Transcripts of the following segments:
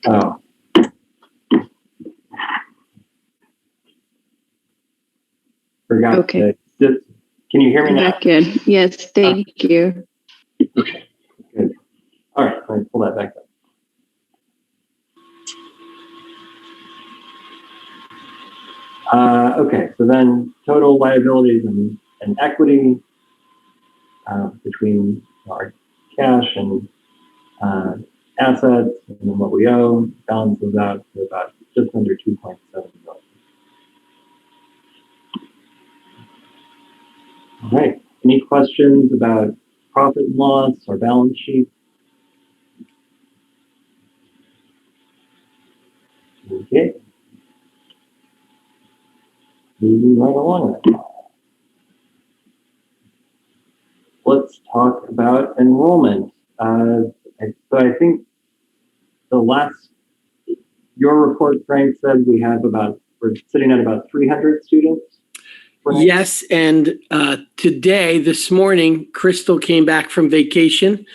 Oh. Forgot Okay. to, can you hear me now? Back in. Yes, thank you. Okay, good. All right, let me pull that back up. Okay, so then total liabilities and equity between our cash and assets and then what we owe balances out to about just under 2.7 billion. All right, any questions about profit and loss or balance sheet? Okay. Moving right along. Let's talk about enrollment. So I think your report, Frank, said we're sitting at about 300 students. Yes, and this morning, Crystal came back from vacation,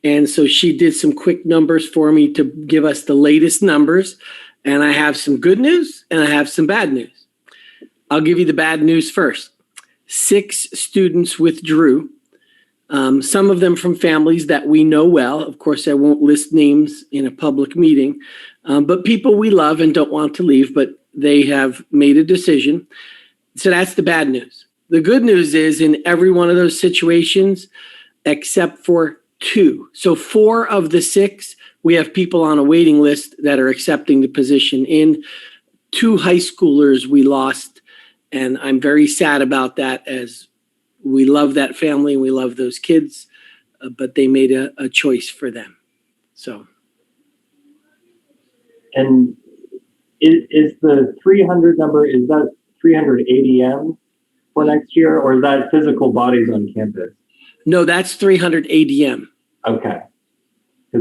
and so she did some quick numbers for me to give us the latest numbers, and I have some good news and I have some bad news. I'll give you the bad news first. 6 students withdrew, some of them from families that we know well. Of course, I won't list names in a public meeting, but people we love and don't want to leave, but they have made a decision. So that's the bad news. The good news is in every one of those situations, except for 2. So 4 of the 6, we have people on a waiting list that are accepting the position. In 2 high schoolers we lost, and I'm very sad about that, as we love that family and we love those kids, but they made a choice for them. So. And is the 300 number, is that 300 ADM for next year, or is that physical bodies on campus? No, that's 300 ADM. Okay.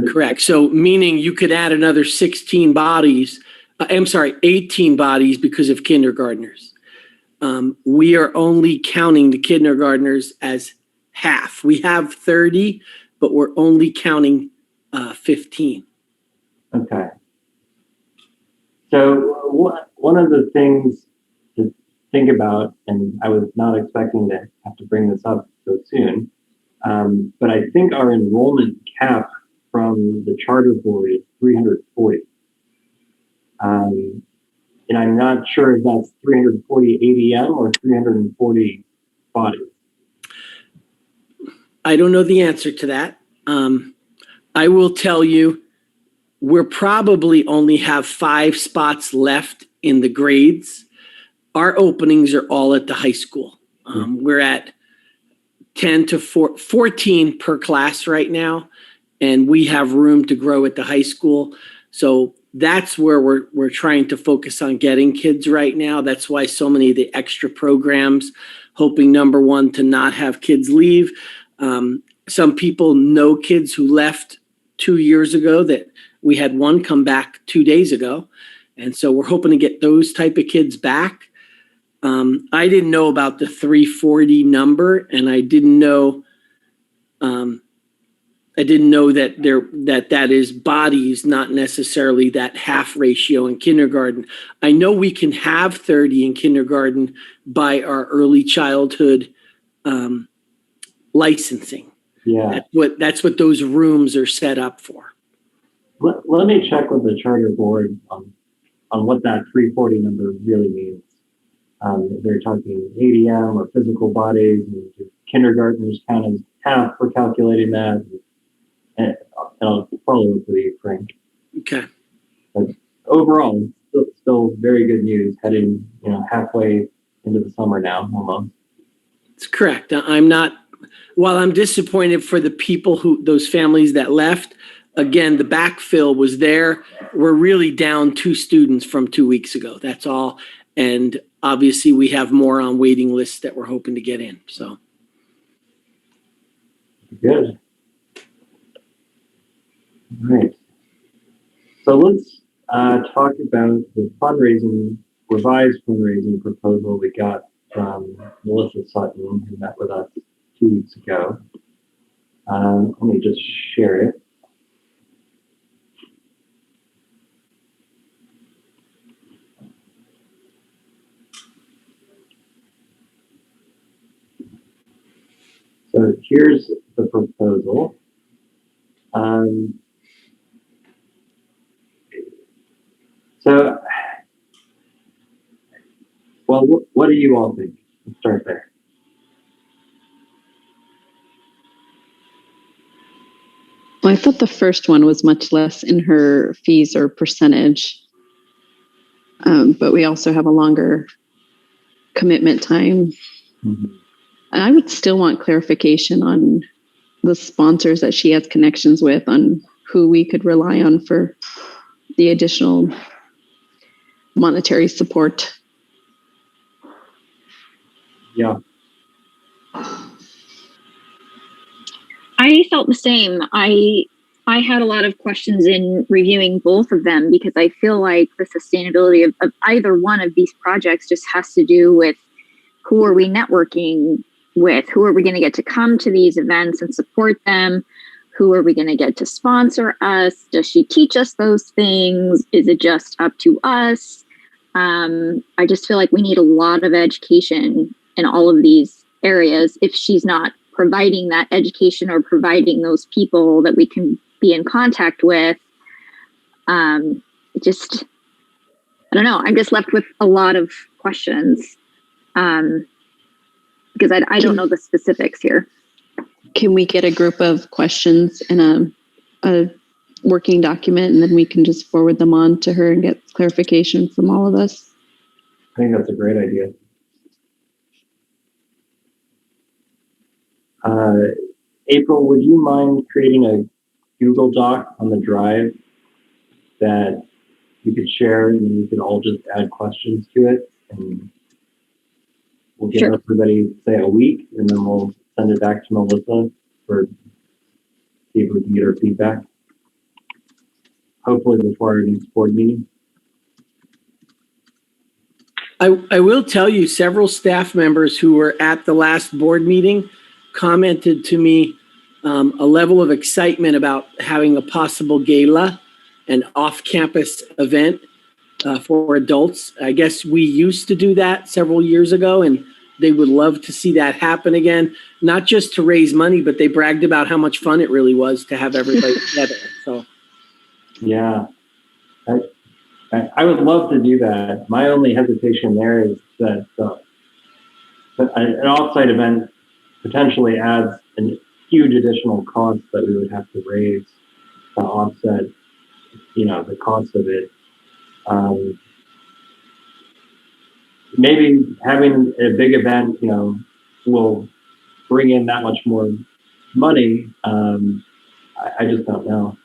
Correct. So meaning you could add another 18 bodies because of kindergartners. We are only counting the kindergartners as half. We have 30, but we're only counting 15. Okay. So one of the things to think about, and I was not expecting to have to bring this up so soon, but I think our enrollment cap from the charter board is 340. And I'm not sure if that's 340 ADM or 340 bodies. I don't know the answer to that. I will tell you, we're probably only have 5 spots left in the grades. Our openings are all at the high school. We're at 10 to 14 per class right now, and we have room to grow at the high school. So that's where we're trying to focus on getting kids right now. That's why so many of the extra programs, hoping, number one, to not have kids leave. Some people know kids who left 2 years ago that we had one come back 2 days ago. And so we're hoping to get those type of kids back. I didn't know about the 340 number, and I didn't know that is bodies, not necessarily that half ratio in kindergarten. I know we can have 30 in kindergarten by our early childhood licensing. Yeah. That's what those rooms are set up for. Let me check with the charter board on what that 340 number really means. If they're talking ADM or physical bodies, and kindergartners count as half for calculating that. And I'll follow up with you, Frank. Okay. But overall, still very good news heading halfway into the summer now, almost. It's correct. While I'm disappointed for the people those families that left, again, the backfill was there. We're really down 2 students from 2 weeks ago. That's all. And obviously we have more on waiting lists that we're hoping to get in. So. Good. All right. So let's talk about the revised fundraising proposal we got from Melissa Sutton, who met with us 2 weeks ago. Let me just share it. So here's the proposal. So, well, what do you all think? Let's start there. Well, I thought the first one was much less in her fees or percentage. But we also have a longer commitment time. Mm-hmm. And I would still want clarification on the sponsors that she has connections with, on who we could rely on for the additional monetary support. Yeah. I felt the same. I had a lot of questions in reviewing both of them because I feel like the sustainability of either one of these projects just has to do with who are we networking with? Who are we going to get to come to these events and support them? Who are we going to get to sponsor us? Does she teach us those things? Is it just up to us? I just feel like we need a lot of education in all of these areas if she's not providing that education or providing those people that we can be in contact with. I don't know. I'm just left with a lot of questions because I don't know the specifics here. Can we get a group of questions in a working document, and then we can just forward them on to her and get clarification from all of us? I think that's a great idea. April, would you mind creating a Google Doc on the drive that you could share, and then we could all just add questions to it, and we'll give everybody, say, a week, and then we'll send it back to Melissa for see if we can get her feedback. Hopefully before our next board meeting. I will tell you, several staff members who were at the last board meeting commented to me a level of excitement about having a possible gala, an off-campus event for adults. I guess we used to do that several years ago, and they would love to see that happen again, not just to raise money, but they bragged about how much fun it really was to have everybody together. So, yeah. I would love to do that. My only hesitation there is that an offsite event potentially adds a huge additional cost that we would have to raise to offset, the cost of it. Maybe having a big event, will bring in that much more money. I just don't know.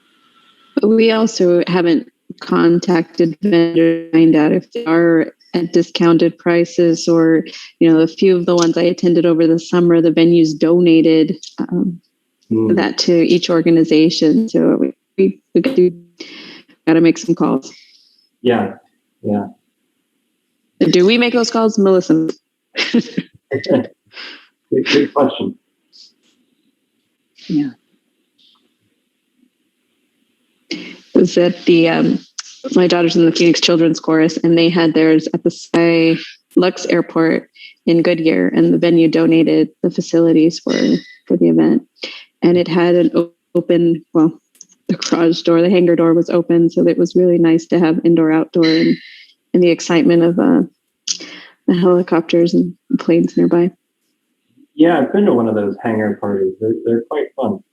But we also haven't contacted vendors to find out if they are at discounted prices, or a few of the ones I attended over the summer, the venues donated that to each organization. So we got to make some calls. Yeah. Do we make those calls, Melissa? Good question. Yeah. Was at the my daughter's in the Phoenix Children's Chorus, and they had theirs at the Sky Lux Airport in Goodyear, and the venue donated the facilities for the event. And it had an open, the garage door, the hangar door was open, so it was really nice to have indoor, outdoor, and the excitement of the helicopters and planes nearby. Yeah, I've been to one of those hangar parties. They're quite fun.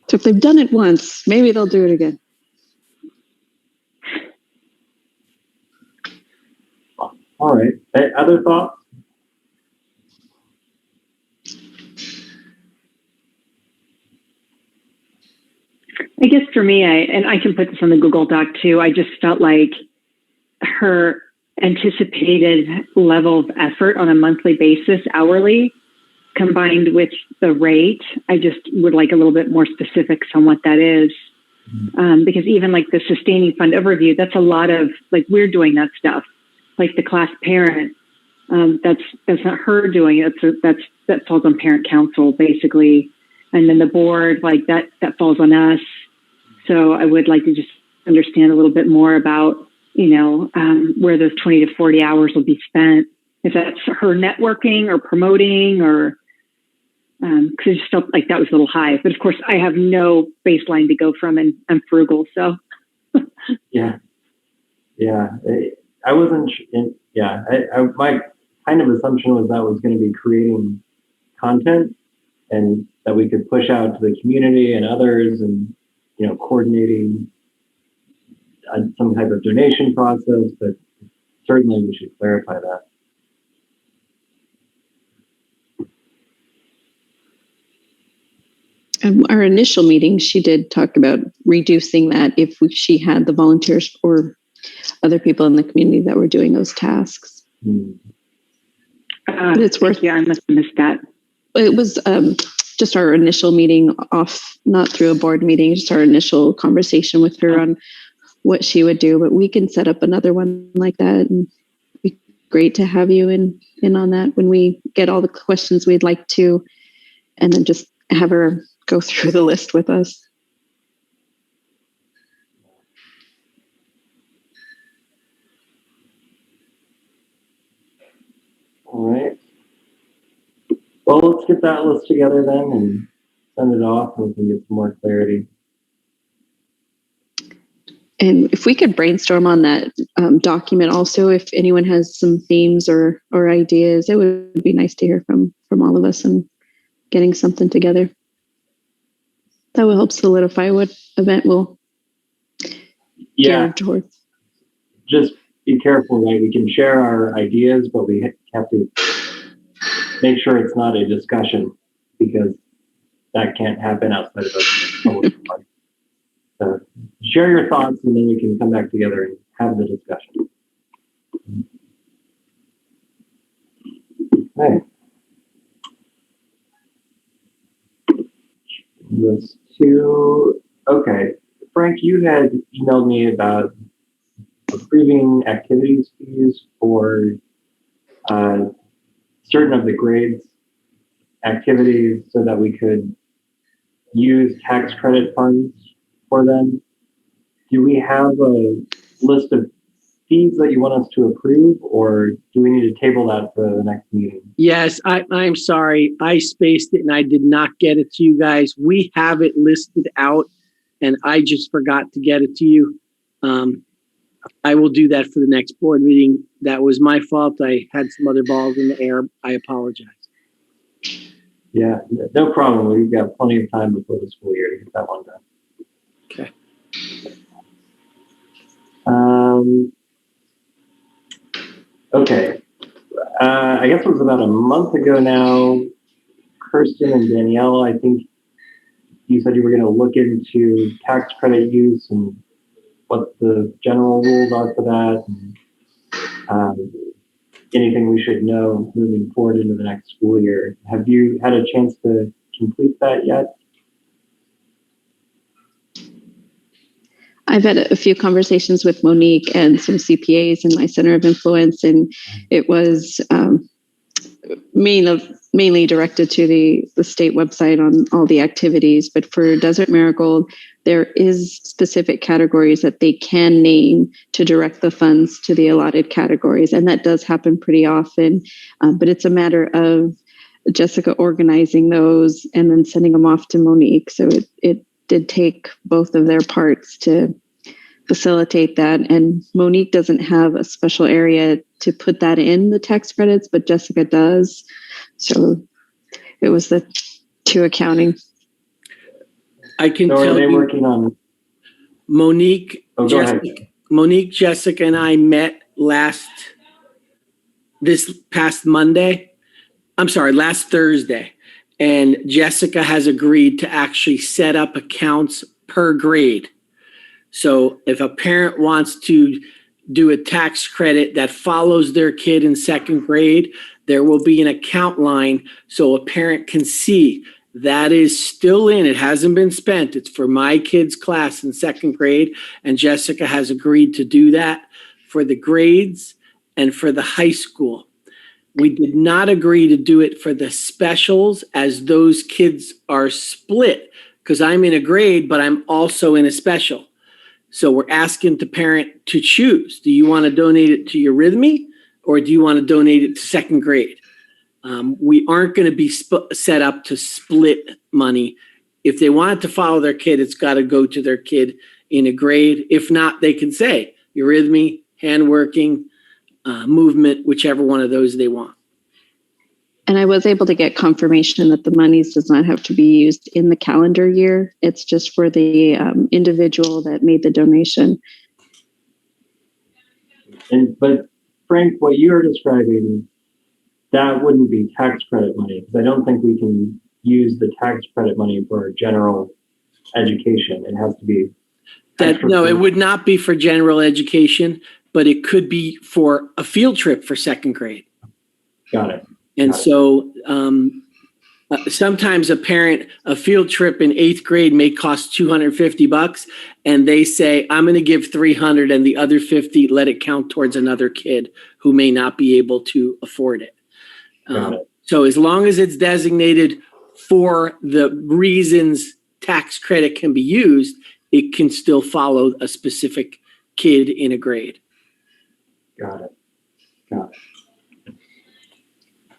So if they've done it once, maybe they'll do it again. All right. Other thoughts? I guess for me, I can put this on the Google Doc too. I just felt like her anticipated level of effort on a monthly basis, hourly, combined with the rate, I just would like a little bit more specifics on what that is. Because even like the sustaining fund overview, that's a lot of, like, we're doing that stuff. Like the class parent, that's not her doing it. That falls on parent council basically. And then the board, like that falls on us. So I would like to just understand a little bit more about, where those 20 to 40 hours will be spent if that's her networking or promoting, or because I just felt like that was a little high. But of course, I have no baseline to go from, and I'm frugal, so. Yeah. I wasn't. My kind of assumption was that was going to be creating content, and that we could push out to the community and others, and coordinating some type of donation process. But certainly, we should clarify that. Our initial meeting, she did talk about reducing that if she had the volunteers or other people in the community that were doing those tasks. But it's worth. Yeah, I must have missed that. It was just our initial meeting off, not through a board meeting, just our initial conversation with her on what she would do. But we can set up another one like that, and it'd be great to have you in on that when we get all the questions we'd like to, and then just have her go through the list with us. All right. Well, let's get that list together then and send it off, and we can get some more clarity. And if we could brainstorm on that document also, if anyone has some themes or ideas, it would be nice to hear from all of us and getting something together. That will help solidify what event we'll gear towards. Just be careful, right? We can share our ideas, but we have to make sure it's not a discussion, because that can't happen outside of a public forum. So share your thoughts, and then we can come back together and have the discussion. Okay. Okay. Frank, you had emailed me about approving activities fees for certain of the grades activities so that we could use tax credit funds for them. Do we have a list of fees that you want us to approve, or do we need to table that for the next meeting? Yes, I'm sorry. I spaced it and I did not get it to you guys. We have it listed out and I just forgot to get it to you. I will do that for the next board meeting. That was my fault. I had some other balls in the air. I apologize. Yeah, no problem. We've got plenty of time before the school year to get that one done. Okay. Okay. I guess it was about a month ago now, Kirsten and Danielle, I think you said you were going to look into tax credit use and what the general rules are for that, and anything we should know moving forward into the next school year. Have you had a chance to complete that yet? I've had a few conversations with Monique and some CPAs in my center of influence, and it was mainly directed to the state website on all the activities. But for Desert Marigold, there is specific categories that they can name to direct the funds to the allotted categories. And that does happen pretty often. But it's a matter of Jessica organizing those and then sending them off to Monique. So it did take both of their parts to facilitate that. And Monique doesn't have a special area to put that in the tax credits, but Jessica does. So it was the two accounting. I can So tell are they you, working on Monique, go ahead. Jessica, and I met this past Monday. I'm sorry, last Thursday. And Jessica has agreed to actually set up accounts per grade. So if a parent wants to do a tax credit that follows their kid in second grade, there will be an account line so a parent can see that is still in. It hasn't been spent. It's for my kid's class in second grade. And Jessica has agreed to do that for the grades and for the high school. We did not agree to do it for the specials, as those kids are split, because I'm in a grade, but I'm also in a special. So we're asking the parent to choose. Do you want to donate it to Eurythmy or do you want to donate it to second grade? We aren't going to be set up to split money. If they want it to follow their kid, it's got to go to their kid in a grade. If not, they can say eurythmy, hand working, movement, whichever one of those they want. And I was able to get confirmation that the monies does not have to be used in the calendar year. It's just for the individual that made the donation. But Frank, what you're describing, that wouldn't be tax credit money, because I don't think we can use the tax credit money for our general education. It has to be. No, it would not be for general education, but it could be for a field trip for second grade. Got it. And so sometimes a field trip in 8th grade may cost $250, and they say, I'm going to give 300 and the other 50, let it count towards another kid who may not be able to afford it. So as long as it's designated for the reasons tax credit can be used, it can still follow a specific kid in a grade. Got it.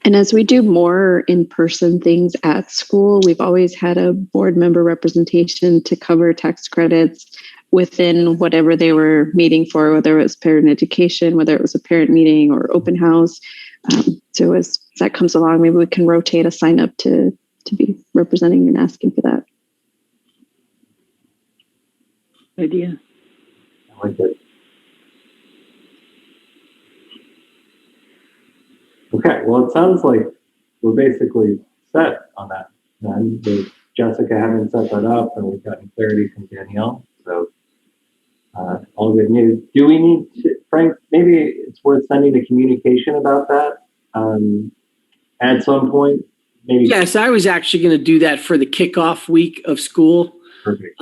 And as we do more in-person things at school, we've always had a board member representation to cover tax credits within whatever they were meeting for, whether it was parent education, whether it was a parent meeting or open house. So as that comes along, maybe we can rotate a sign up to be representing and asking for that. Idea. I like it. Okay, well, it sounds like we're basically set on that. And with Jessica having set that up, and we've gotten clarity from Danielle. So all good news. Do we need to, Frank, maybe it's worth sending a communication about that at some point? Maybe. Yes, I was actually going to do that for the kickoff week of school. Perfect.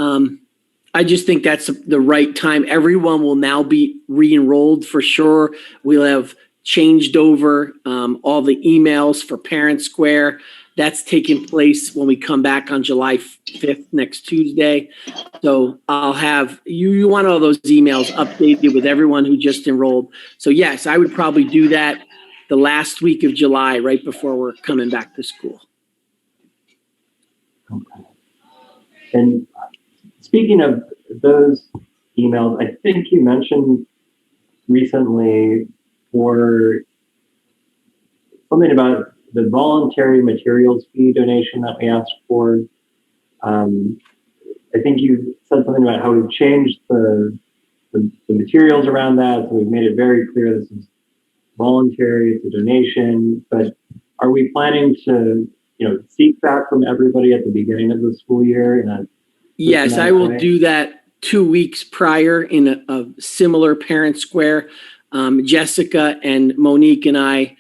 I just think that's the right time. Everyone will now be re-enrolled for sure. We'll have changed over all the emails for Parent Square. That's taking place when we come back on July 5th, next Tuesday. So I'll have, you want all those emails updated with everyone who just enrolled. So yes, I would probably do that the last week of July, right before we're coming back to school. Okay. And speaking of those emails, I think you mentioned recently for something about the voluntary materials fee donation that we asked for. I think you said something about how we've changed the materials around that. So we've made it very clear this is voluntary, it's a donation, but are we planning to, seek that from everybody at the beginning of the school year? Yes, I will do that 2 weeks prior in a similar Parent Square. Jessica and Monique and I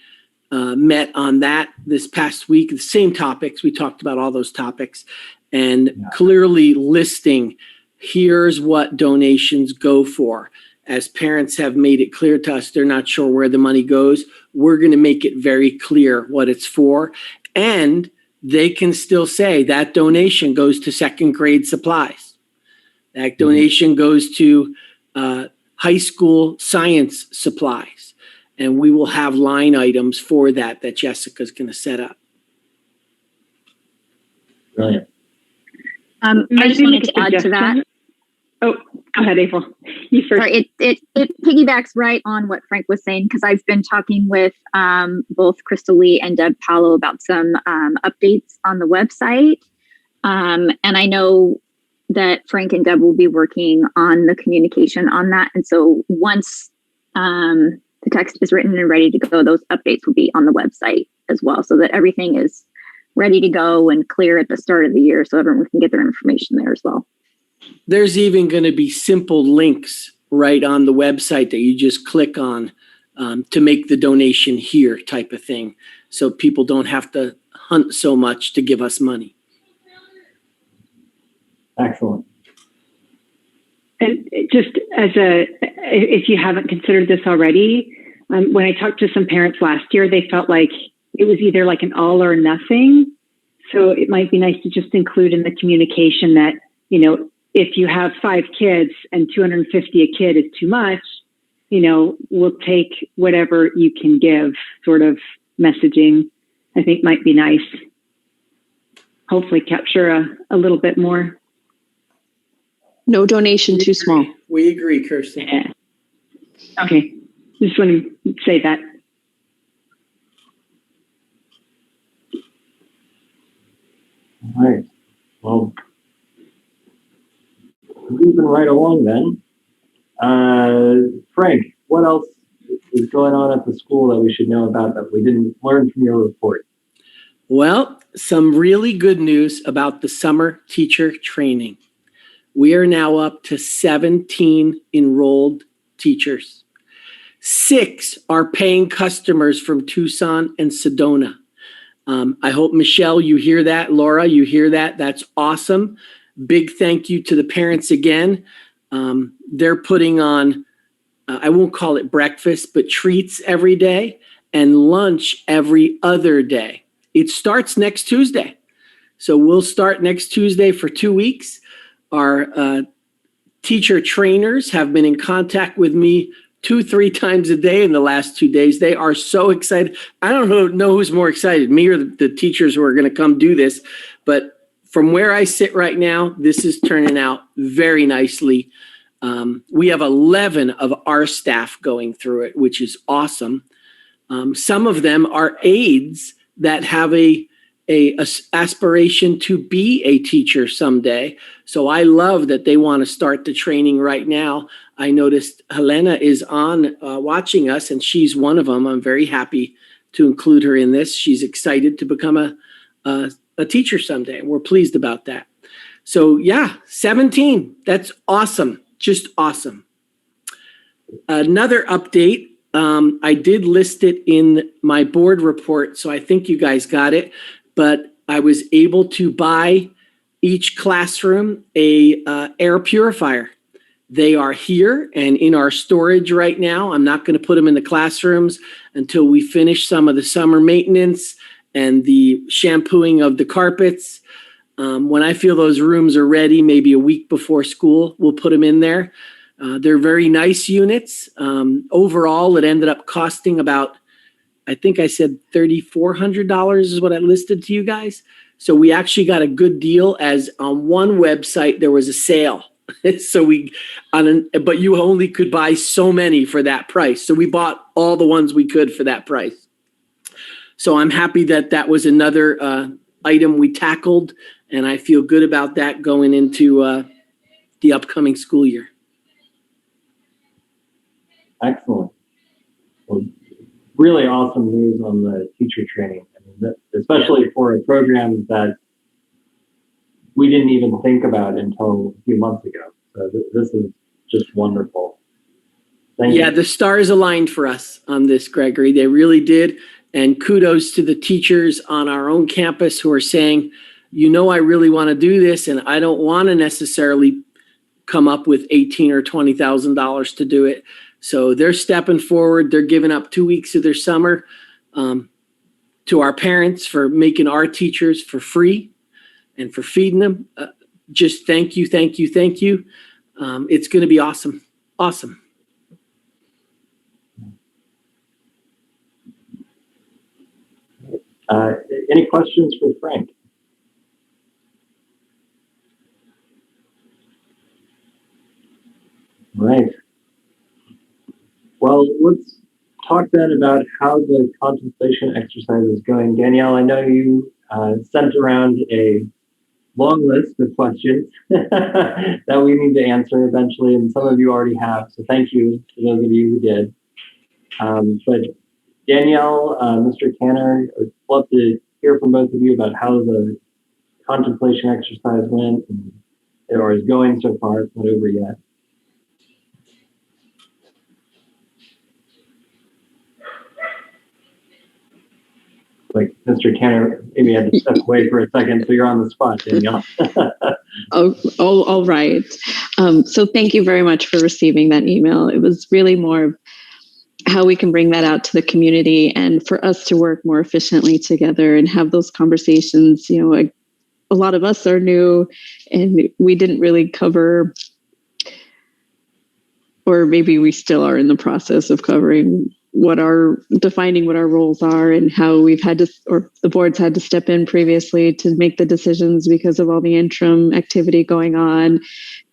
met on that this past week, the same topics. We talked about all those topics and clearly listing, here's what donations go for. As parents have made it clear to us, they're not sure where the money goes. We're going to make it very clear what it's for. And they can still say that donation goes to second grade supplies. That donation goes to high school science supplies. And we will have line items for that Jessica's going to set up. Brilliant. I just wanted to add to that. Oh, go ahead, April. You first. Sorry, it piggybacks right on what Frank was saying, because I've been talking with both Crystal Lee and Deb Paolo about some updates on the website. And I know that Frank and Deb will be working on the communication on that. And so once the text is written and ready to go, those updates will be on the website as well, so that everything is ready to go and clear at the start of the year, so everyone can get their information there as well. There's even going to be simple links right on the website that you just click on to make the donation here type of thing. So people don't have to hunt so much to give us money. Excellent. And just if you haven't considered this already, when I talked to some parents last year, they felt like it was either like an all or nothing. So it might be nice to just include in the communication that, if you have 5 kids and $250 a kid is too much, we'll take whatever you can give sort of messaging, I think might be nice. Hopefully capture a little bit more. No donation too small. We agree, Kirsten. Yeah. Okay. Just want to say that. All right. Well, moving right along then. Frank, what else is going on at the school that we should know about that we didn't learn from your report? Well, some really good news about the summer teacher training. We are now up to 17 enrolled teachers. 6 are paying customers from Tucson and Sedona. I hope, Michelle, you hear that. Laura, you hear that. That's awesome. Big thank you to the parents again. They're putting on, I won't call it breakfast, but treats every day and lunch every other day. It starts next Tuesday. So we'll start next Tuesday for 2 weeks. Our teacher trainers have been in contact with me 2-3 times a day in the last 2 days. They are so excited. I don't know who's more excited, me or the teachers who are going to come do this. But from where I sit right now, this is turning out very nicely. We have 11 of our staff going through it, which is awesome. Some of them are aides that have a aspiration to be a teacher someday. So I love that they want to start the training right now. I noticed Helena is on watching us, and she's one of them. I'm very happy to include her in this. She's excited to become a teacher someday. We're pleased about that. So yeah, 17. That's awesome. Just awesome. Another update. I did list it in my board report, so I think you guys got it. But I was able to buy each classroom a air purifier. They are here and in our storage right now. I'm not going to put them in the classrooms until we finish some of the summer maintenance and the shampooing of the carpets. When I feel those rooms are ready, maybe a week before school, we'll put them in there. They're very nice units. Overall, it ended up costing about, I think I said $3,400 is what I listed to you guys. So we actually got a good deal, as on one website there was a sale. So but you only could buy so many for that price. So we bought all the ones we could for that price. So I'm happy that was another item we tackled, and I feel good about that going into the upcoming school year. Excellent. Well, really awesome news on the teacher training. I mean, especially for a program that we didn't even think about until a few months ago. So this is just wonderful. Thank you. The stars aligned for us on this, Gregory. They really did. And kudos to the teachers on our own campus who are saying, I really want to do this, and I don't want to necessarily come up with $18,000 or $20,000 to do it. So they're stepping forward. They're giving up 2 weeks of their summer to our parents for making our teachers for free and for feeding them. Just thank you, thank you, thank you. It's going to be awesome. Awesome. Any questions for Frank? Right. Well, let's talk then about how the contemplation exercise is going. Danielle, I know you sent around a long list of questions that we need to answer eventually, and some of you already have, so thank you to those of you who did. But Danielle, Mr. Tanner, I'd love to hear from both of you about how the contemplation exercise went or is going so far. It's not over yet. Like Mr. Tanner maybe had to step away for a second, so you're on the spot, Danielle. Oh, all right. So thank you very much for receiving that email. It was really more of how we can bring that out to the community and for us to work more efficiently together and have those conversations. A lot of us are new and we didn't really cover or maybe we still are in the process of defining what our roles are and how we've had to, or the board's had to step in previously to make the decisions because of all the interim activity going on.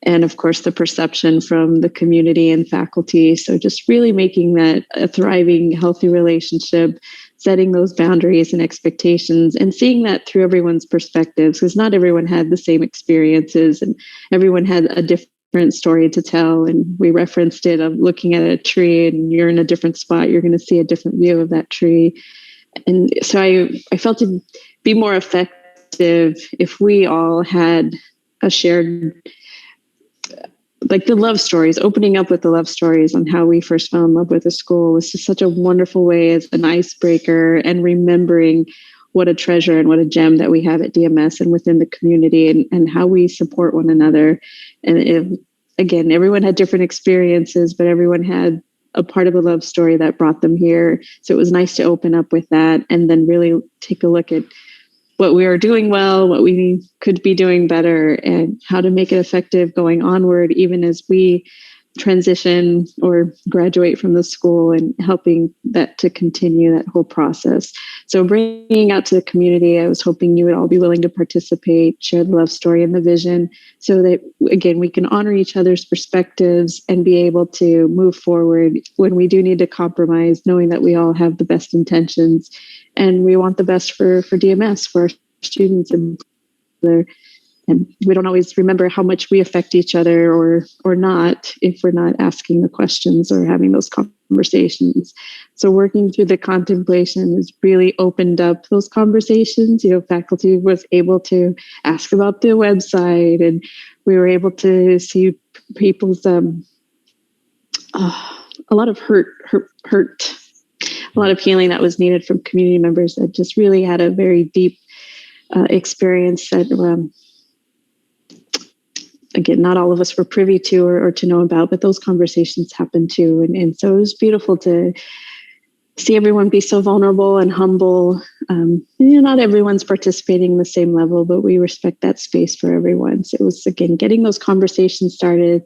And of course, the perception from the community and faculty. So just really making that a thriving, healthy relationship, setting those boundaries and expectations, and seeing that through everyone's perspectives, because not everyone had the same experiences and everyone had a different story to tell. And we referenced it of looking at a tree and you're in a different spot, you're going to see a different view of that tree. And so I felt it'd be more effective if we all had a shared, like the love stories, opening up with the love stories on how we first fell in love with the school was just such a wonderful way as an icebreaker, and remembering what a treasure and what a gem that we have at DMS and within the community, and how we support one another. And again, everyone had different experiences, but everyone had a part of a love story that brought them here. So it was nice to open up with that and then really take a look at what we are doing well, what we could be doing better, and how to make it effective going onward, even as we transition or graduate from the school, and helping that to continue that whole process. So bringing out to the community, I was hoping you would all be willing to participate, share the love story and the vision, so that, again, we can honor each other's perspectives and be able to move forward when we do need to compromise, knowing that we all have the best intentions and we want the best for DMS, for our students, and we don't always remember how much we affect each other or not if we're not asking the questions or having those conversations. So working through the contemplation has really opened up those conversations. Faculty was able to ask about the website, and we were able to see people's a lot of hurt, a lot of healing that was needed from community members that just really had a very deep experience that, again, not all of us were privy to or to know about, but those conversations happened too. And so it was beautiful to see everyone be so vulnerable and humble. Not everyone's participating in the same level, but we respect that space for everyone. So it was, again, getting those conversations started,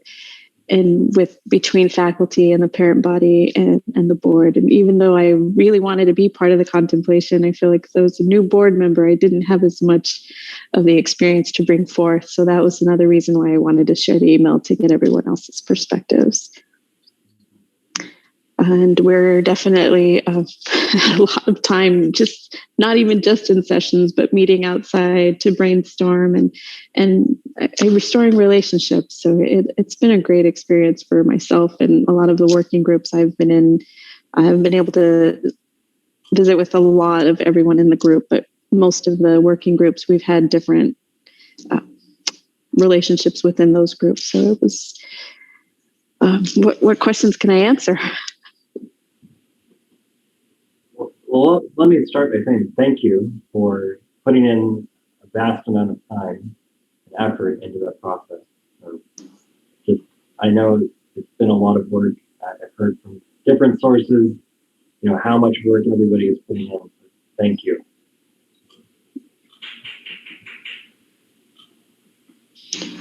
and between faculty and the parent body and the board. And even though I really wanted to be part of the contemplation, I feel like as a new board member, I didn't have as much of the experience to bring forth. So that was another reason why I wanted to share the email, to get everyone else's perspectives. And we're definitely had a lot of time, just not even just in sessions, but meeting outside to brainstorm and restoring relationships. So it's been a great experience for myself and a lot of the working groups I've been in. I've been able to visit with a lot of everyone in the group, but most of the working groups, we've had different relationships within those groups. So it was, what questions can I answer? Well, let me start by saying thank you for putting in a vast amount of time and effort into that process. I know it's been a lot of work. I've heard from different sources, how much work everybody is putting in. Thank you.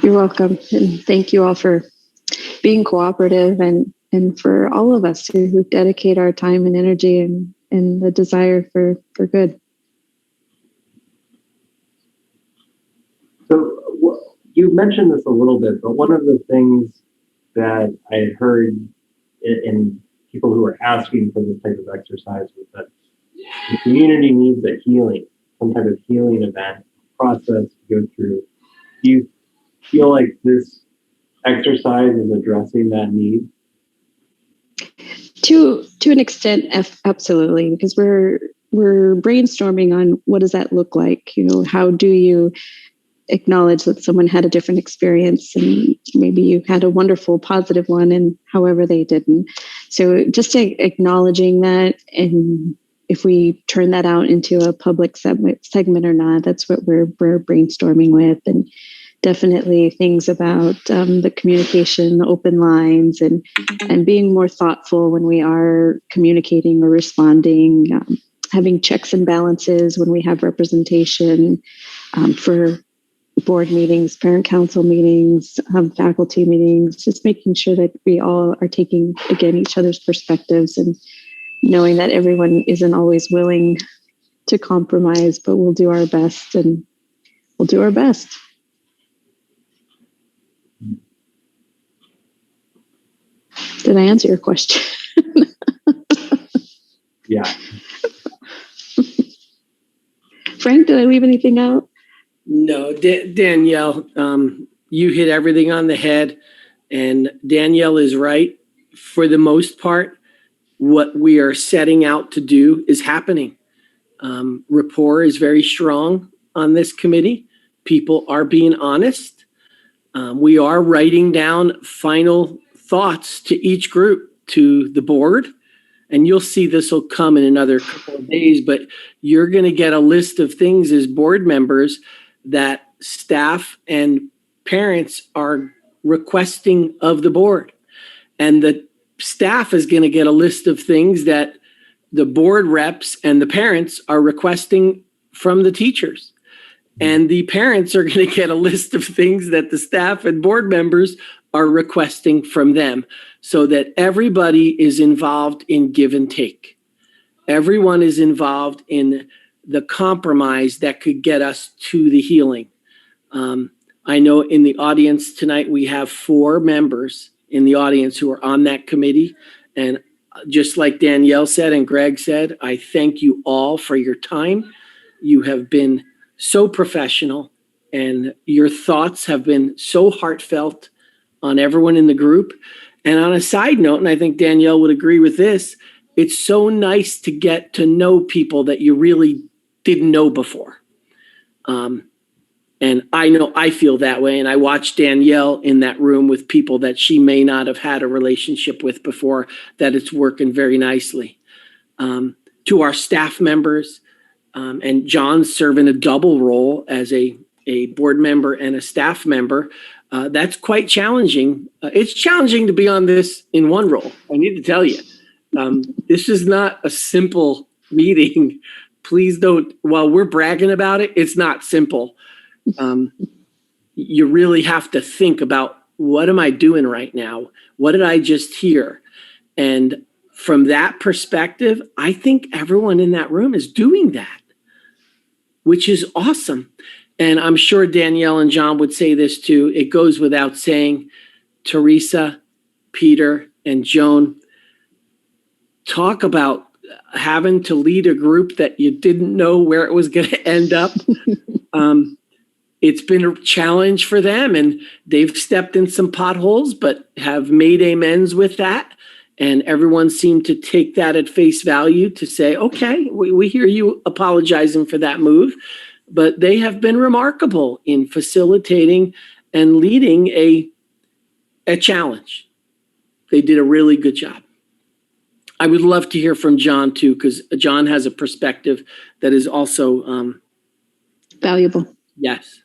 You're welcome. And thank you all for being cooperative, and for all of us who dedicate our time and energy and the desire for good. So you mentioned this a little bit, but one of the things that I had heard in people who were asking for this type of exercise was that the community needs a healing, some type of healing event, process to go through. Do you feel like this exercise is addressing that need? To an extent, absolutely, because we're brainstorming on what does that look like. How do you acknowledge that someone had a different experience, and maybe you had a wonderful positive one, and however they didn't. So just acknowledging that, and if we turn that out into a public segment or not, that's what we're brainstorming with. And definitely things about the communication, the open lines, and being more thoughtful when we are communicating or responding, having checks and balances when we have representation, for board meetings, parent council meetings, faculty meetings, just making sure that we all are taking, again, each other's perspectives and knowing that everyone isn't always willing to compromise, but we'll do our best and we'll do our best. Did I answer your question? Yeah. Frank, did I leave anything out? No, Danielle, you hit everything on the head, and Danielle is right. For the most part, what we are setting out to do is happening. Rapport is very strong on this committee. People are being honest. We are writing down final thoughts to each group, to the board, and you'll see this will come in another couple of days, but you're going to get a list of things as board members that staff and parents are requesting of the board. And the staff is going to get a list of things that the board reps and the parents are requesting from the teachers. And the parents are going to get a list of things that the staff and board members are requesting from them, so that everybody is involved in give and take. Everyone is involved in the compromise that could get us to the healing. I know in the audience tonight, we have 4 members in the audience who are on that committee. And just like Danielle said and Greg said, I thank you all for your time. You have been so professional, and your thoughts have been so heartfelt on everyone in the group. And on a side note, and I think Danielle would agree with this, it's so nice to get to know people that you really didn't know before. And I know I feel that way. And I watched Danielle in that room with people that she may not have had a relationship with before, that it's working very nicely. To our staff members, and John's serving a double role as a board member and a staff member. That's quite challenging. It's challenging to be on this in one role. I need to tell you, this is not a simple meeting. Please don't, while we're bragging about it, it's not simple. You really have to think about, what am I doing right now? What did I just hear? And from that perspective, I think everyone in that room is doing that, which is awesome. And I'm sure Danielle and John would say this too. It goes without saying, Teresa, Peter, and Joan, talk about having to lead a group that you didn't know where it was going to end up. It's been a challenge for them, and they've stepped in some potholes, but have made amends with that. And everyone seemed to take that at face value to say, okay, we hear you apologizing for that move. But they have been remarkable in facilitating and leading a challenge. They did a really good job. I would love to hear from John too, because John has a perspective that is also Valuable. yes.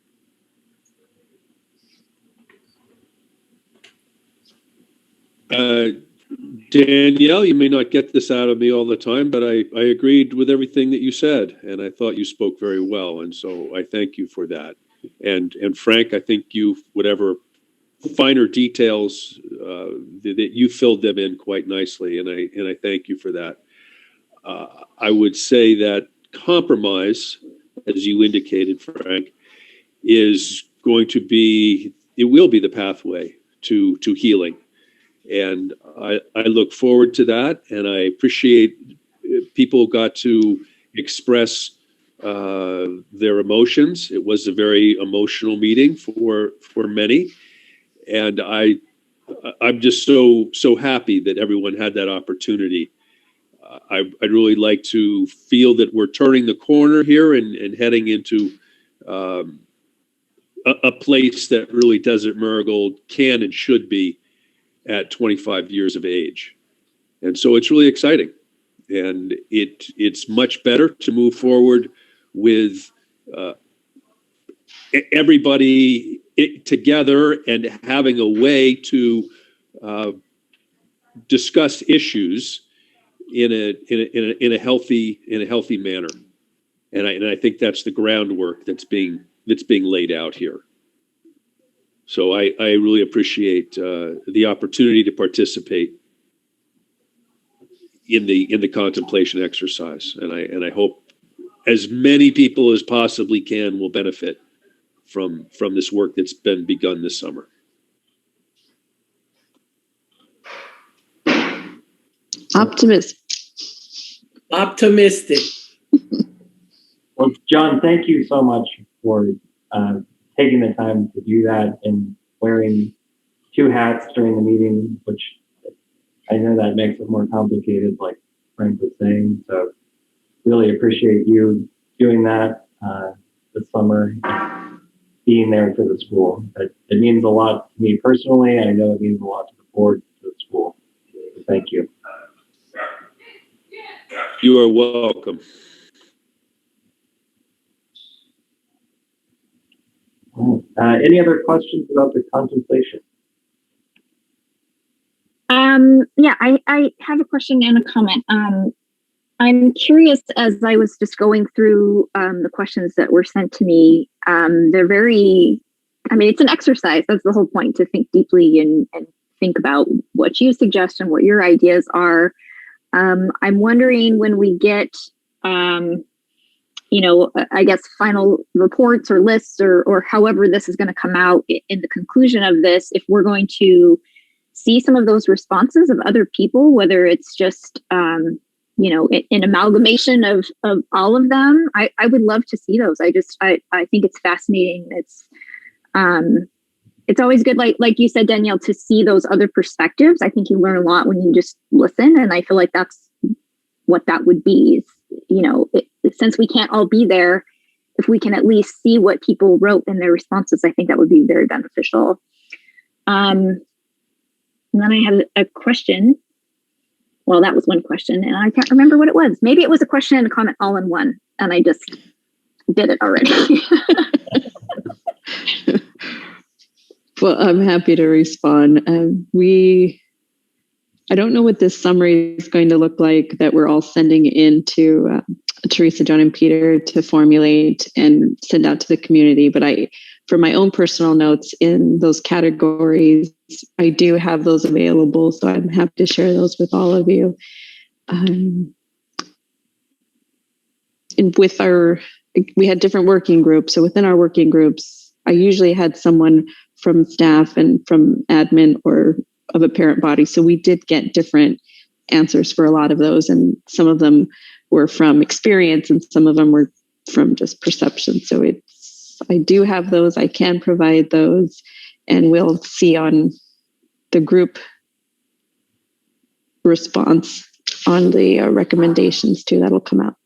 Danielle, you may not get this out of me all the time, but I agreed with everything that you said, and I thought you spoke very well, and so I thank you for that. And Frank, I think you, whatever finer details that you filled them in quite nicely, and I thank you for that. I would say that compromise, as you indicated, Frank, is going to be, it will be the pathway to healing. And I look forward to that, and I appreciate people got to express their emotions. It was a very emotional meeting for many, and I'm just so happy that everyone had that opportunity. I'd really like to feel that we're turning the corner here and heading into a place that really Desert Marigold can and should be at 25 years of age. And so it's really exciting. And it's much better to move forward with everybody together and having a way to discuss issues in a healthy manner. And I think that's the groundwork that's being laid out here. So I really appreciate the opportunity to participate in the contemplation exercise, and I hope as many people as possibly can will benefit from this work that's been begun this summer. Optimistic. Well, John, thank you so much for taking the time to do that and wearing 2 hats during the meeting, which I know that makes it more complicated, like Frank was saying. So really appreciate you doing that this summer, being there for the school. It means a lot to me personally. I know it means a lot to the board, to the school. So thank you. You are welcome. Any other questions about the contemplation? Yeah, I have a question and a comment. I'm curious, as I was just going through the questions that were sent to me, they're very, I mean, it's an exercise. That's the whole point, to think deeply and think about what you suggest and what your ideas are. I'm wondering, when we get, I guess, final reports or lists or however this is going to come out in the conclusion of this, if we're going to see some of those responses of other people, whether it's just, an amalgamation of all of them. I would love to see those. I think it's fascinating. It's always good, like you said, Danielle, to see those other perspectives. I think you learn a lot when you just listen. And I feel like that's what that would be. Since we can't all be there, if we can at least see what people wrote in their responses, I think that would be very beneficial. And then I had a question. Well, that was one question, and I can't remember what it was. Maybe it was a question and a comment all in one, and I just did it already. Well, I'm happy to respond. I don't know what this summary is going to look like that we're all sending in to Teresa, John, and Peter to formulate and send out to the community. But for my own personal notes in those categories, I do have those available. So I'm happy to share those with all of you. And we had different working groups. So within our working groups, I usually had someone from staff and from admin or of a parent body. So we did get different answers for a lot of those. And some of them were from experience and some of them were from just perception. So I do have those. I can provide those, and we'll see on the group response on the recommendations too. That'll come out.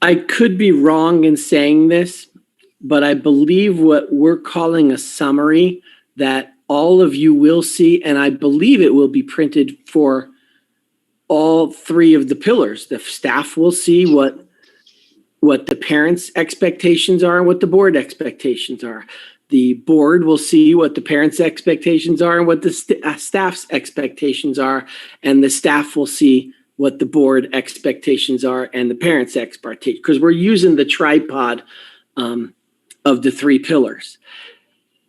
I could be wrong in saying this, but I believe what we're calling a summary that all of you will see, and I believe it will be printed for all 3 of the pillars. The staff will see what the parents' expectations are and what the board expectations are. The board will see what the parents' expectations are and what the staff's expectations are, and the staff will see what the board expectations are and the parents' expectations, because we're using the tripod of the 3 pillars.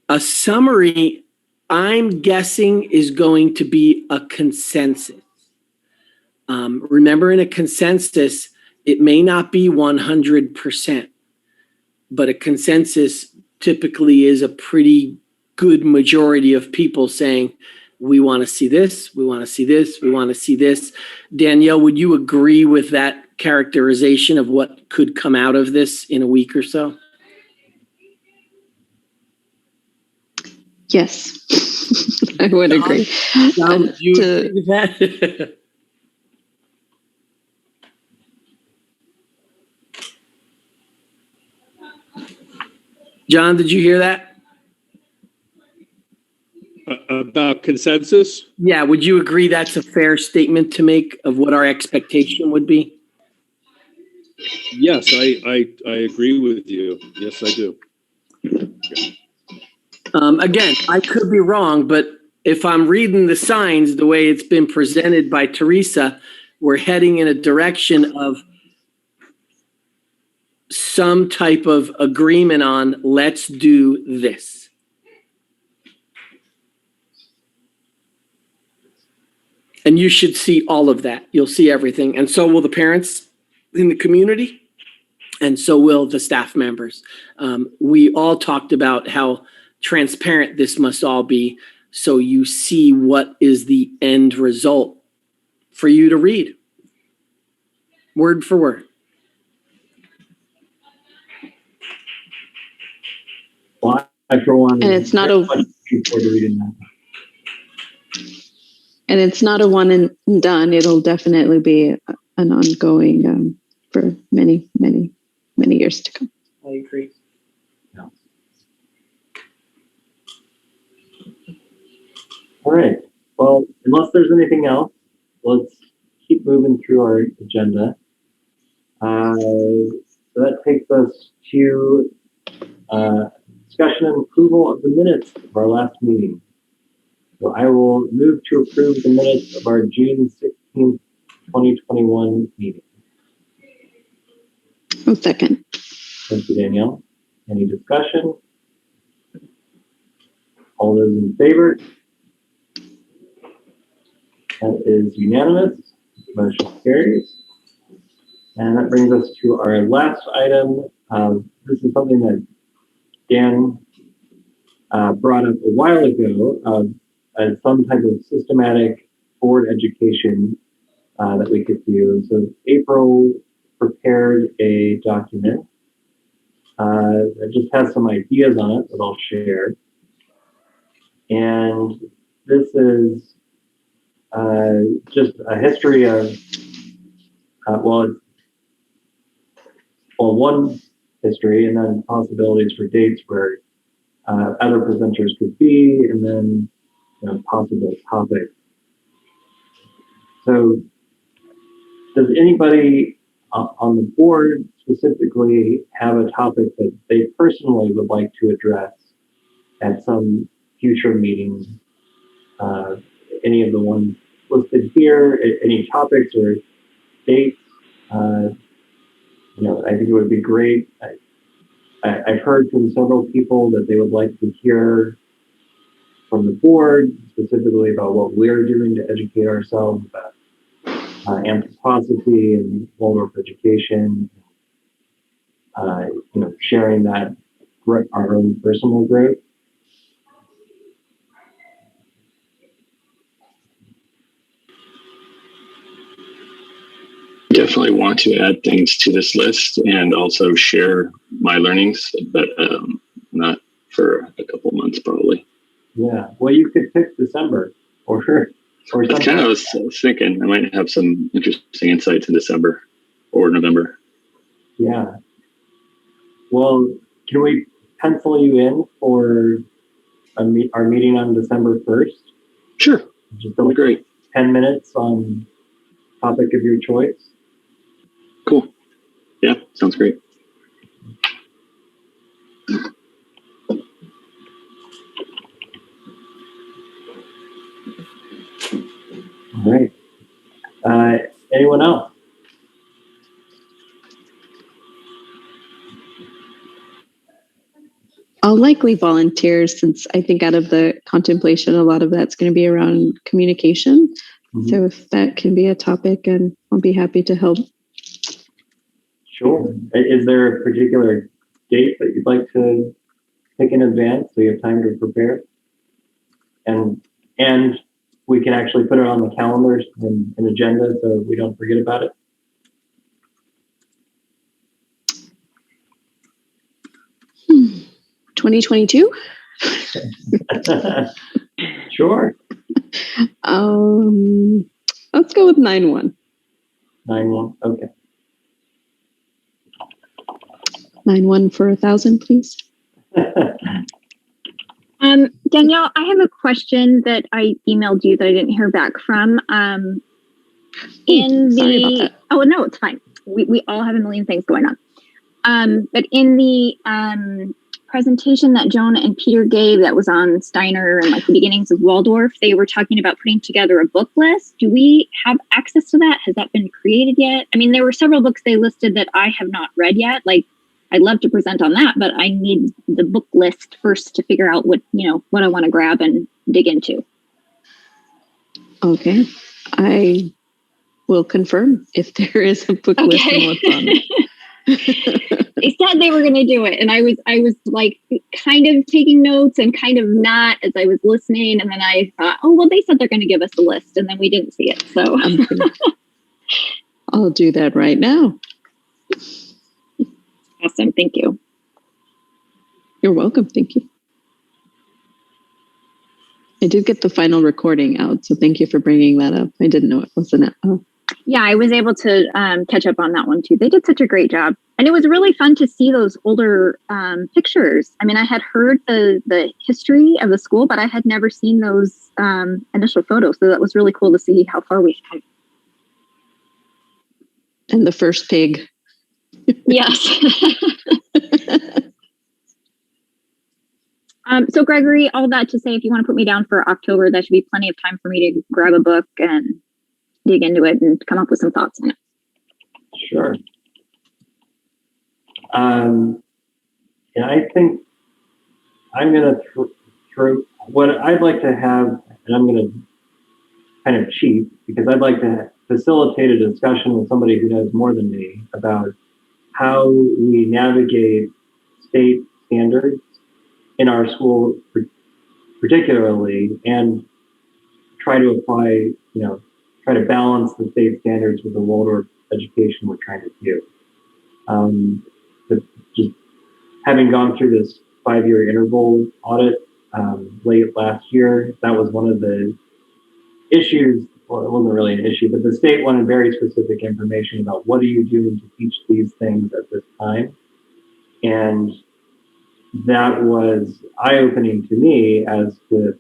A summary, I'm guessing, is going to be a consensus. Remember, in a consensus, it may not be 100%, but a consensus typically is a pretty good majority of people saying, we want to see this, we want to see this, we want to see this. Danielle, would you agree with that characterization of what could come out of this in a week or so? Yes, I would agree. John, would you agree with that? John, did you hear that? About consensus? Yeah, would you agree that's a fair statement to make of what our expectation would be? Yes, I agree with you. Yes, I do. Again, I could be wrong, but if I'm reading the signs the way it's been presented by Teresa, we're heading in a direction of some type of agreement on, let's do this. And you should see all of that. You'll see everything. And so will the parents in the community. And so will the staff members. We all talked about how transparent this must all be, so you see what is the end result for you to read, word for word. Well, I for one, And it's not a- looking forward to reading that. And it's not a one and done. It'll definitely be an ongoing for many, many, many years to come. I agree. All right. Well, unless there's anything else, let's keep moving through our agenda. So that takes us to discussion and approval of the minutes of our last meeting. So I will move to approve the minutes of our June 16th, 2021 meeting. One second. Thank you, Danielle. Any discussion? All those in favor? That is unanimous. Motion carries. And that brings us to our last item. This is something that Dan brought up a while ago as some type of systematic board education that we could do. So April prepared a document that just has some ideas on it that I'll share. And this is just a history of, one history and then possibilities for dates where other presenters could be, and then possible topics. So does anybody on the board specifically have a topic that they personally would like to address at some future meeting? Any of the ones listed here, any topics or dates? I think it would be great. I've heard from several people that they would like to hear from the board specifically about what we're doing to educate ourselves about anthroposophy and Waldorf education. Sharing that our own personal growth. Definitely want to add things to this list and also share my learnings, but not for a couple months probably. Yeah, well, you could pick December or something. That's kind of what I was thinking. I might have some interesting insights in December or November. Yeah. Well, can we pencil you in for our meeting on December 1st? Sure. Just That'd be great. 10 minutes on topic of your choice. Cool. Yeah, sounds great. All right. Anyone else? I'll likely volunteer, since I think out of the contemplation, a lot of that's going to be around communication. Mm-hmm. So if that can be a topic, and I'll be happy to help. Sure. Is there a particular date that you'd like to pick in advance so you have time to prepare? And we can actually put it on the calendars and an agenda so we don't forget about it. Hmm. 2022? Sure. Let's go with 9/1. 9/1. Okay. 9/1 for 1,000, please. Danielle, I have a question that I emailed you that I didn't hear back from. Sorry about that. Oh no, it's fine. We all have a million things going on. But in the presentation that Jonah and Peter gave, that was on Steiner and like the beginnings of Waldorf, they were talking about putting together a book list. Do we have access to that? Has that been created yet? I mean, there were several books they listed that I have not read yet, like I'd love to present on that, but I need the book list first to figure out what I want to grab and dig into. Okay. I will confirm if there is a book list and what's on it. They said they were going to do it, and I was like kind of taking notes and kind of not as I was listening, and then I thought, oh well, they said they're going to give us a list, and then we didn't see it. So I'll do that right now. Awesome, thank you. You're welcome. Thank you. I did get the final recording out, so thank you for bringing that up. I didn't know it wasn't. Yeah, I was able to catch up on that one too. They did such a great job. And it was really fun to see those older pictures. I mean, I had heard the history of the school, but I had never seen those initial photos. So that was really cool to see how far we've come. And the first pig. Yes. So Gregory, all that to say, if you want to put me down for October, that should be plenty of time for me to grab a book and dig into it and come up with some thoughts on it. Sure. And I think I'm going to throw what I'd like to have, and I'm going to kind of cheat because I'd like to facilitate a discussion with somebody who knows more than me about how we navigate state standards in our school, particularly, and try to apply, try to balance the state standards with the Waldorf education we're trying to do. Just having gone through this 5-year interval audit late last year, that was one of the issues. Well, it wasn't really an issue, but the state wanted very specific information about what are you doing to teach these things at this time. And that was eye-opening to me as to,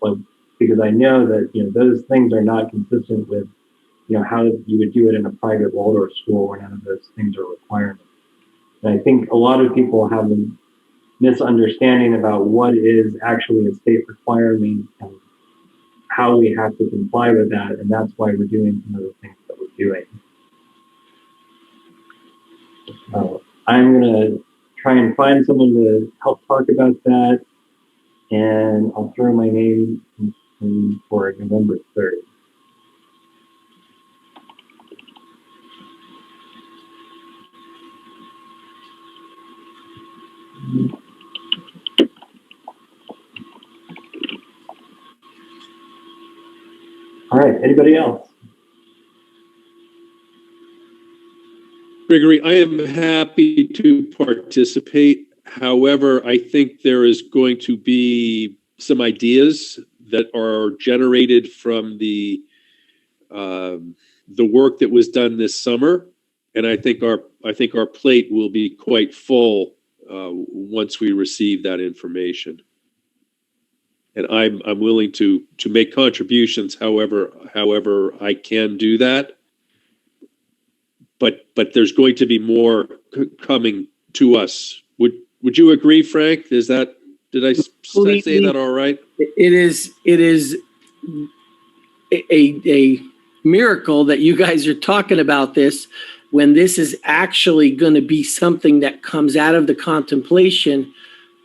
because I know that, those things are not consistent with, how you would do it in a private Waldorf school where none of those things are requirements. And I think a lot of people have a misunderstanding about what is actually a state requirement and how we have to comply with that. And that's why we're doing some of the things that we're doing. I'm going to try and find someone to help talk about that. And I'll throw my name in for November 3rd. All right, anybody else? Gregory, I am happy to participate. However, I think there is going to be some ideas that are generated from the work that was done this summer, and I think our plate will be quite full once we receive that information. And I'm willing to make contributions, however I can do that. But there's going to be more coming to us. Would you agree, Frank? Did I say that all right? It is a miracle that you guys are talking about this when this is actually going to be something that comes out of the contemplation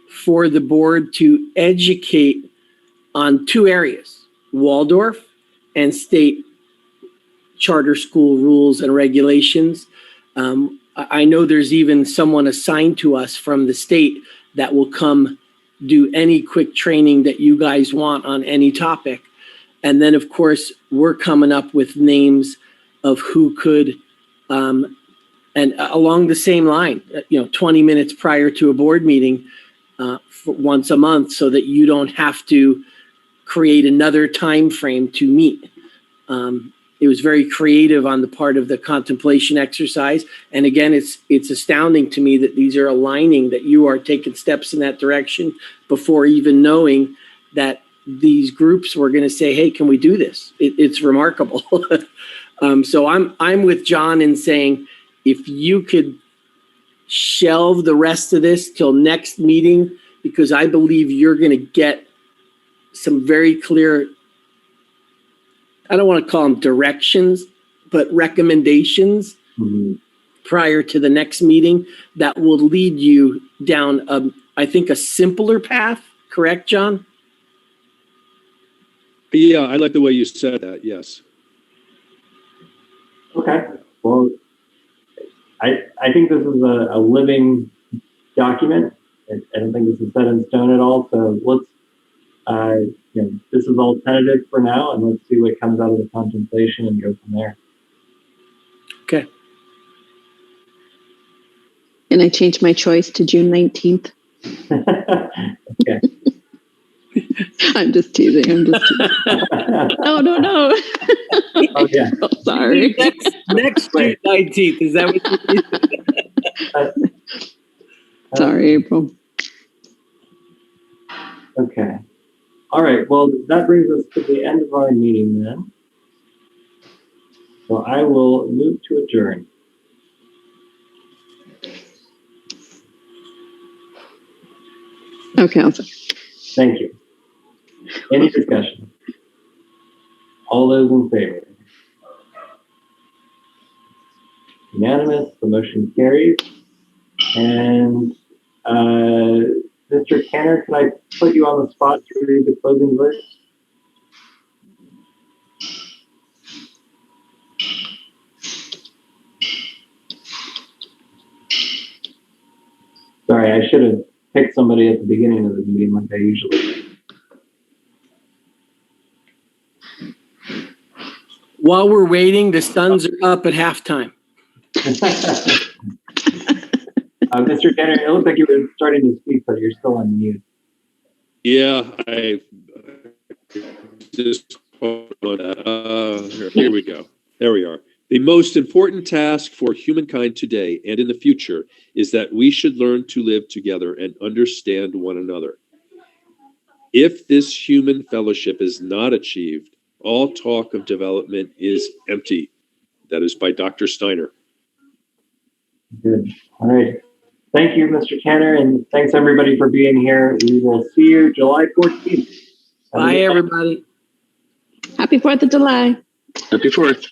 for the board to educate on 2 areas, Waldorf and state charter school rules and regulations. I know there's even someone assigned to us from the state that will come do any quick training that you guys want on any topic. And then, of course, we're coming up with names of who could, and along the same line, 20 minutes prior to a board meeting once a month so that you don't have to create another time frame to meet. It was very creative on the part of the contemplation exercise. And again, it's astounding to me that these are aligning, that you are taking steps in that direction before even knowing that these groups were going to say, hey, can we do this? It's remarkable. So I'm with John in saying, if you could shelve the rest of this till next meeting, because I believe you're going to get some very clear, I don't want to call them directions, but recommendations prior to the next meeting that will lead you down, I think, a simpler path. Correct, John? Yeah, I like the way you said that. Yes. Okay. Well, I think this is a living document. I don't think this is set in stone at all. So let's, this is all tentative for now, and let's see what comes out of the contemplation and go from there. Okay. And I changed my choice to June 19th. Okay. I'm just teasing. No. Oh, yeah. Oh, sorry. Next June 19th. Is that what you mean? Sorry, April. Okay. All right. Well, that brings us to the end of our meeting then. So I will move to adjourn. Okay, I'll say. Thank you. Any discussion? All those in favor? Unanimous, the motion carries. And Mr. Kenner, can I put you on the spot to read the closing verse? Sorry, I should have picked somebody at the beginning of the meeting like I usually do. While we're waiting, the Suns are up at halftime. Mr. Kenner, it looks like you were starting to speak, but you're still on mute. Yeah, I just here we go. There we are. The most important task for humankind today and in the future is that we should learn to live together and understand one another. If this human fellowship is not achieved, all talk of development is empty. That is by Dr. Steiner. Good. All right. Thank you, Mr. Kenner, and thanks everybody for being here. We will see you July 14th. Bye, everybody. Happy 4th of July. Happy 4th.